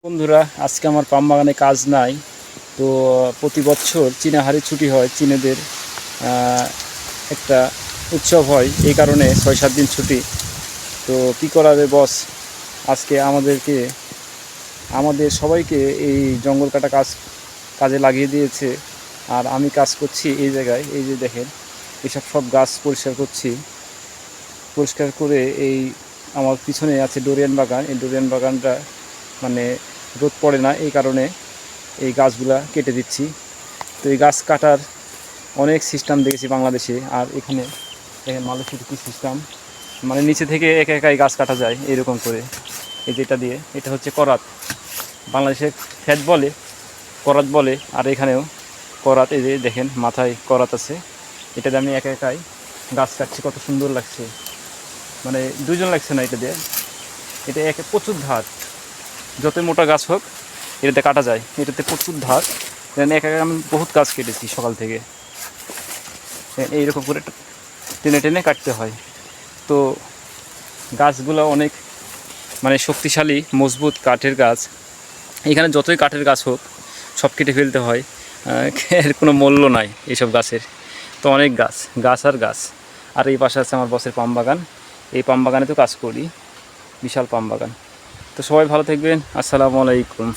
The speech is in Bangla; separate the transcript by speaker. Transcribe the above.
Speaker 1: বন্ধুরা, আজকে আমার পাম বাগানে কাজ নাই। তো প্রতি বছর চীনাহারি ছুটি হয়, চীনেদের একটা উৎসব হয়, এই কারণে ৬-৭ দিন ছুটি। তো কী করাবে বস, আজকে আমাদের সবাইকে এই জঙ্গল কাটা কাজে লাগিয়ে দিয়েছে। আর আমি কাজ করছি এই জায়গায়, এই যে দেখেন এসব সব গাছ পরিষ্কার করছি। পরিষ্কার করে এই আমার পিছনে আছে ডোরিয়ান বাগান। এই ডোরিয়ান বাগানটা মানে রোদ পড়ে না, এই কারণে এই গাছগুলা কেটে দিচ্ছি। তো এই গাছ কাটার অনেক সিস্টেম দেখেছি বাংলাদেশে, আর এখানে দেখেন মালয়েশিয়ার কী সিস্টেম, মানে নিচে থেকে একা একাই গাছ কাটা যায় এইরকম করে। এই যেটা দিয়ে, এটা হচ্ছে করাত, বাংলাদেশে ফ্যাট বলে, করাত বলে, আর এখানেও করাত। এই যে দেখেন মাথায় করাত আছে, এটা দিয়ে আমি একা একাই গাছ কাটছি। কত সুন্দর লাগছে, মানে দুইজন লাগছে না এটা দিয়ে। এটা প্রচুর ধার, যতই মোটা গাছ হোক এটাতে কাটা যায়, এটাতে প্রচুর ধার। একা একা আমি বহুত গাছ কেটেছি সকাল থেকে। এইরকম করে টেনে টেনে কাটতে হয়। তো গাছগুলো অনেক মানে শক্তিশালী মজবুত কাঠের গাছ। এখানে যতই কাঠের গাছ হোক সব কেটে ফেলতে হয়, এর কোনো মূল্য নাই এইসব গাছের। তো অনেক গাছ গাছ আর গাছ। আর এই পাশে আছে আমার বসের পাম বাগান, এই পাম বাগানে তো কাজ করি, বিশাল পাম বাগান। তো সবাই ভালো থাকবেন, আসসালামু আলাইকুম।